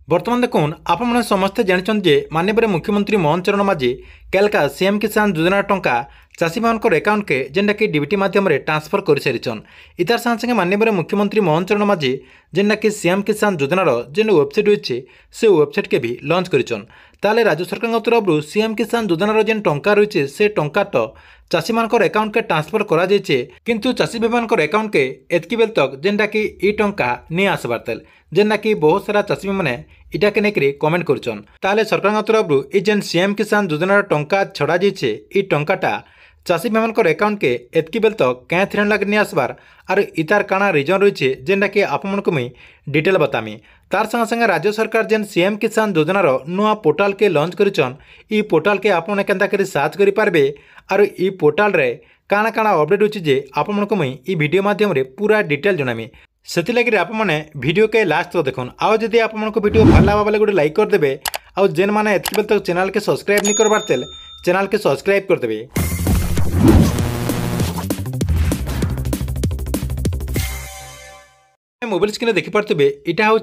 बर्तमान देखुन आपण समस्ते जानते जे माननीय मुख्यमंत्री मोहन चरण माझी कैलका सीएम किसान योजना टंका चाषी मान एकाउंट के जेनटा कि डीबीटी माध्यम ट्रांसफर कर सारिछन। इतार साथ सागे माननीय मुख्यमंत्री मोहन चरण माझी जेनटा कि सीएम किसान योजनार जेन वेबसाइट रही से वेबसाइट के भी लॉन्च करिछन। ताले राज्य सरकार तरफ सीएम किसान योजनार जेन टंका रही से टंका तो चाषी मान एकाउंट के ट्रांसफर करा जाइछे, किंतु चाषी भाई मान एकाउंट के एतकी बेल तक जेनटा कि ई टंका नहीं आसबार तेल जेनटा कि बहुत सारा चाषी मैंने इटा के लेकर कमेंट करुछन। ताले सरकार तरफ ये जेन सीएम किसान योजनार टंका छड़ा जाइछे ई टंकाटा चाषी भाई मान एकाउंट के एतकी बेल तक क्या थिरन लगे नहीं आसबार और इतार काଣା रिजन रही जेनटा कि आपण को मुई डिटेल बतामी। तार संगे संगे राज्य सरकार जेन सीएम किसान योजनार नुआ पोर्टाल के लॉन्च करिछन। ई पोर्टाल के आपण केनता करी सर्च करि पारबे और ई पोर्टाल रे काଣା काଣା अपडेट होछि जे आपण को मुई ई वीडियो माध्यम रे पूरा डिटेल जणामी। सेति लगी आपण माने वीडियो के लास्ट तक देखुन। आउ जदि आपण को वीडियो भल लागबा गोटे लाइक कर देबे आउ जेन माने एतकी बेल तक चैनल के सब्सक्राइब नहीं करबार तेल चैनल के सब्सक्राइब कर देबे। मोबाइल स्क्रीन देखिपे इटा हूँ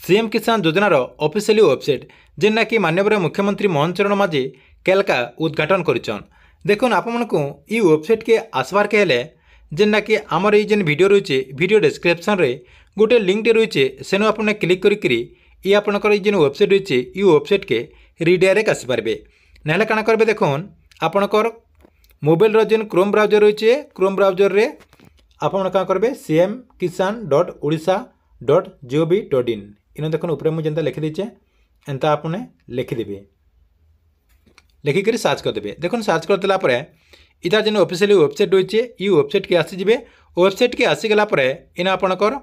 सीएम किसान योजनार ऑफिशियल वेबसाइट जेना कि माननीय मुख्यमंत्री मोहन चरण माझी कैलका उद्घाटन करिछन। देखुन आपण को ई वेबसाइट के आसबार के हेले जेना कि आमर ये जेन वीडियो रही वीडियो डिस्क्रिप्शन रे गोटे लिंक रही सेनु आपने क्लिक करी ये आपंकर जेन वेबसाइट रही ये वेबसाइट के रिडायरेक्ट आसीपारे ना काଣା करेंगे। देखुन आपणकर मोबाइल जेन क्रोम ब्राउजर रही क्रोम ब्राउजर रे आपण क्या करेंगे cmkisan.odisha.gov.in इन देखो ऊपर मुझे जेनता लिखी दीचे एंता आपने लिखिदेवे लिखिक सर्च करदे। देखो सर्च करदेला इतार जेन ऑफिशियल वेबसाइट रही ये वेबसाइट के आसीजे वेबसाइट के आसीगला इन आपणकर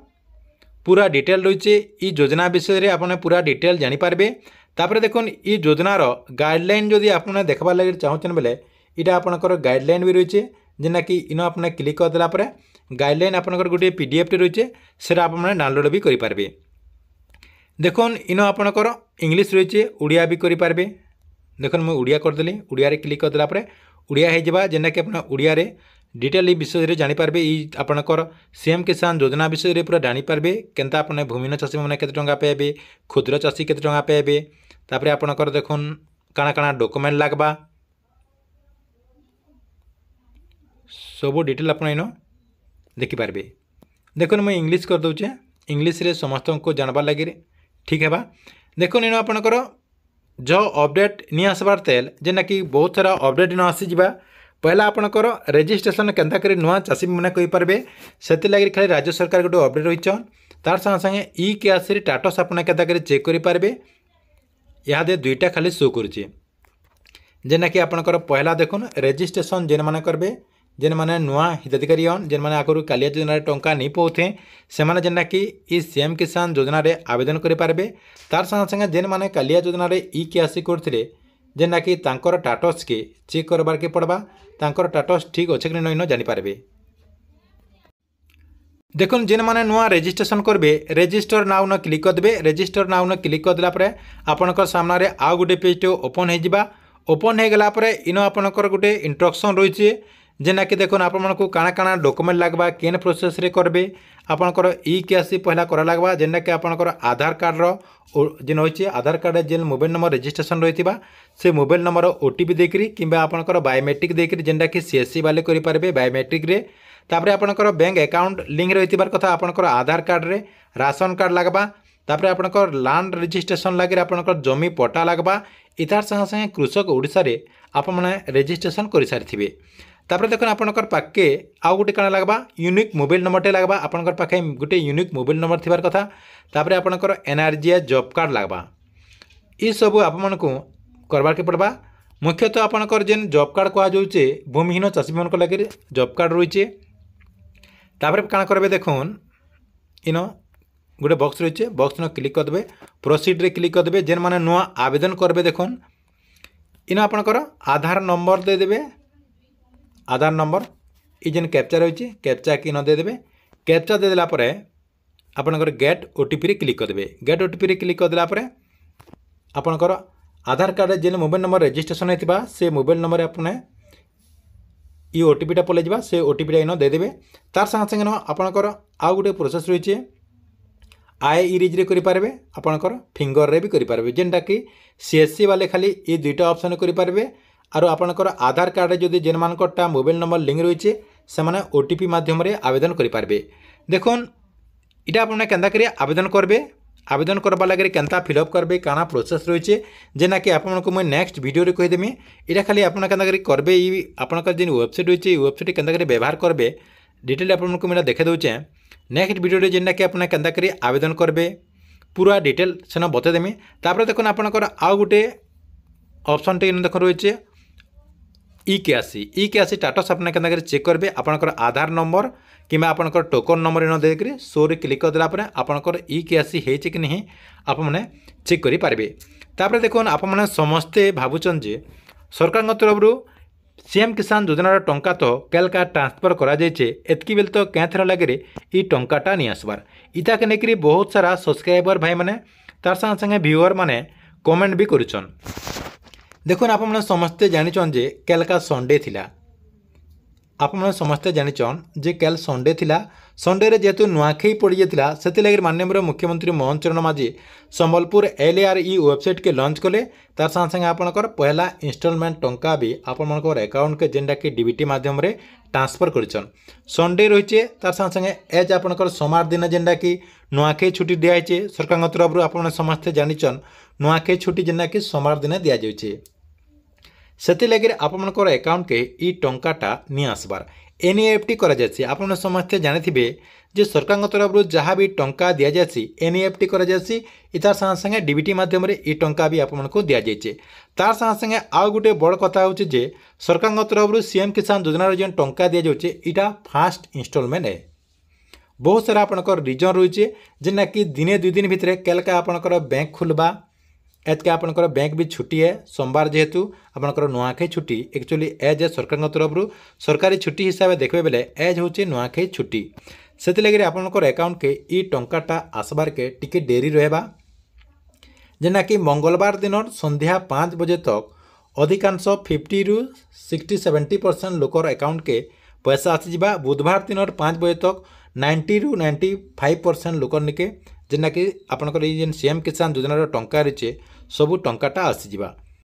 पूरा डिटेल रही योजना विषय में आपने पूरा डिटेल जानीपारे। तापर देखुन ये योजनार गाइडलाइन जदि आपने देखबार लगे चाहूँ बेले इटा आपणकर गाइडलाइन भी रही जेना कि इन आपने क्लिक करदेला गाइडलाइन आपनकर गोटे पीडीएफ टे रही से आपने डाउनलोड भी करेंगे। देखुन इन आपनकर इंग्लिश रही उड़िया भी करेंगे। देखुन मुझे उड़िया करदेली उड़िया क्लिक करदेला उड़िया हो जेना कि आप उड़िया डिटेल विषय में जानीपारे ये आपनकर सीएम किसान योजना विषय में पूरा जानीपारे केनता आपने भूमिहीन चाषी मैंने केते टंका पाइबे क्षुद्र चाषी केते टंका पाइबे तापर आपनकर देखुन काଣା काଣା डॉक्यूमेंट लागबा सब डिटेल आप देखिपारे। देखुन मुझे इंग्लिश कर दूचे इंग्लिश रे समस्त को जानबार लगे ठीक है। देखुन इन आपणकर जो अपडेट नहीं आसबार तेल जेना कि बहुत सारा अपडेट न आसीजा पहला आपणकर रजिस्ट्रेशन केनता करी नुआ चाषी मैंने कहींपारे से लगे खाली राज्य सरकार गोटे अपडेट रही तार संगे संगे ई कैश स्टाटस आपने केनता करी चेक करेंगे। यहाँ दुईटा खाली शो करुचे जेना कि आपणकर पहला देखुन रजिस्ट्रेशन जेन मैंने करेंगे जेन माने नुआ हिताधिकारी जेन माने आगु कालिया योजना टंका नहीं पाते से माने जेना कि ई सीएम किसान योजना रे आवेदन करेंगे। तार संगे संगे जेन माने कालिया योजना रे ई कैश करते जेना कि तांकर टाटस के चेक करबार के पड़वा तांकर टाटस ठीक अच्छे कि नहीं जानीपारे। देखुन जेन माने नुआ रजिस्ट्रेशन करेंगे रजिस्टर नाउ न क्लिक करदे रजिस्टर नाउ न क्लिक करदेला आपनकर सामने आउ गोटे पेज ओपन हो ओपन हो गला इन आपनकर गोटे इंस्ट्रक्शन रही जेना कि देखुन आपण को काଣା काଣା डॉक्यूमेंट लागबा केन प्रोसेस रे करबे आपनकर ई कैसी पहला करा लागबा जेना कि आपनकर आधार कार्ड रो जेन होइचे आधार कार्ड जेन मोबाइल नंबर रजिस्ट्रेशन रहितिबा से मोबाइल नंबर ओटीपी देकरी किंबा आपनकर बायोमेट्रिक देकरी जेनटा कि सीएससी वाले करि पारबे बायोमेट्रिक रे तापर आपनकर बैंक अकाउंट लिंक रहितिबार कथा आपनकर आधार कार्ड रे राशन कार्ड लागबा तापर आपनकर लैंड रजिस्ट्रेशन लगे आपनकर जमी पट्टा लागबा इतार संगे संगे कृषक ओडिसा रे आपण माने रजिस्ट्रेशन करि सारिथिबे। तापर देखो आपनकर पाखे आउ गोटे काଣା लागबा यूनिक मोबाइल नंबर लागबा आपनकर पाखे गोटे यूनिक मोबाइल नंबर थिबार कथा तापर आपनकर एनआरजीए जॉब कार्ड लागबा ये सब आपन को करबार के पड़बा। मुख्यतः आपनकर जेन जॉब कार्ड कहा जाउचे भूमिहीन चाषी मान लगे जॉब कार्ड रही तापर काଣା करबे देखुन इन गोटे बॉक्स रही बॉक्स न क्लिक करदे प्रोसीड रे क्लिक करदे जेन माने नुआ आवेदन करबे देखुन इन आपनकर आधार नंबर दे देबे आधार नंबर ये जेन कैप्चा रही कैप्चा कि न देदेवे कैप्चा देदेला आपनकर गेट ओटीपी रे क्लिक करदे गेट ओटीपी रे क्लिक करदेला आपनकर आधार कार्ड जेन मोबाइल नंबर रजिस्ट्रेशन होता से मोबाइल नंबर आपने ये ओटीपीटा पलि जा से ओटीपीटा इन देदेवे। तार संगे संगे आपनकर आउ गोटे प्रोसेस रही आय इरेज रे करें आपंकर फिंगर रे भी करें जेनटा कि सीएससी वाले खाली ये दुईटा ऑप्शन करें आरो आपंकर आधार कार्ड जदि जेन मानकटा मोबाइल नंबर लिंक रही है से ओटीपी माध्यम आवेदन करें। देखुन इटा आपने केंता करी आवेदन करबे आवेदन करवा लगे केंता फिलअप करबे काना प्रोसेस रही है जेना कि आपको मुझे नेक्स्ट वीडियो रे कहीदेमी। इटा खाली आपन केंता करी करबे आपनकर जेन वेबसाइट रही है वेबसाइट केंता करी व्यवहार करबे डिटेल आपको मुझे देखे दूचे नेक्स्ट वीडियो जेनटा कि आपने केंता करी आवेदन करबे पूरा डिटेल सेना बतेदेमी। तापर देखो आपनकर आउ गोटे ऑप्शन टे देख रही है ई के स्टाटस आपने केंता करी चेक करबे आपनकर आधार नंबर किंबा आपनकर टोकन नंबर इन देकर शो रे क्लिक करदेला परे आपनकर ई के होइचे कि नहीं आप मैंने चेक करि पारबे। तापर देखो आप मैंने समस्ते भावुचन जे सरकार तरफ सीएम किसान योजनार टंका तो केलका ट्रांसफर करा जाइए एतकी बेल तो क्या थर लगे ई टंकाटा नहीं आसबार इता के लेकर बहुत सारा सब्सक्राइबर भाई मैंने तार संगे संगे व्यूअर मैंने कमेंट भी करुचन। देखुन आप समस्ते जानिचन जे केलका संडे थिला आप समस्ते जानिचन जे कल संडे थिला संडे रे जेहेतु नुआखाई पड़ जाता से लगे माननीय मुख्यमंत्री मोहन चरण माझी संबलपुर LARE वेबसाइट के लॉन्च कले तार संगे संगे आपनकर पहला इंस्टॉलमेंट टंका भी आपनकर अकाउंट के जेनटा कि डीबीटी माध्यम रे ट्रांसफर करिछन संडे रही तार संगे संगे एज आपनकर सोमवार दिन जेनटा कि नुआखाई छुट्टी दिया सरकार तरफ आप समस्ते जानिचन नुआखाई छुट्टी जेनटा कि सोमवार दिन दि जाए से लगे आपनकर अकाउंट के ई टंकाटा नहीं आसबार NEFT करा जायछि। आपन समस्ते जानिथिबे जे सरकार तरफ जहाँ भी टंका दि जायछि NEFT करा जायछि इतार संगे संगे डीबीटी माध्यम रे ई टंका भी आपमनको दिया जायछि। तार संगे संगे आउ गोटे बड़ कथा होछि जे सरकार तरफ सीएम किसान योजनार जेन टंका दिया जाउछि इटा फास्ट इंस्टॉलमेंट है। बहुत सारा आपनकर रीजन रही है जेना कि दिने 2 दिन भितर केलका आपनकर बैंक खुलबा एतके आपनकर बैंक भी छुट्टी है सोमवार जेहेतु आपनकर नुआखाई छुट्टी एक्चुअली एज ए सरकार तरफ सरकारी छुट्टी हिसाब से देखबे बेले एज होचे नुआखाई छुट्टी से लगे आपनकर अकाउंट के ई टंकाटा आसबार के टिके डेरी रहबा जेना कि मंगलवार दिन संध्या 5 बजे तक अधिकांश 50 ରୁ 60-70% लोकर अकाउंट के पैसा आसीजा बुधवार दिन 5 बजे तक 90 ରୁ 95% लोकर निके जेना कि आपनकर जेन सीएम किसान योजनार टंका रही सबू टंकाटा आसीजा।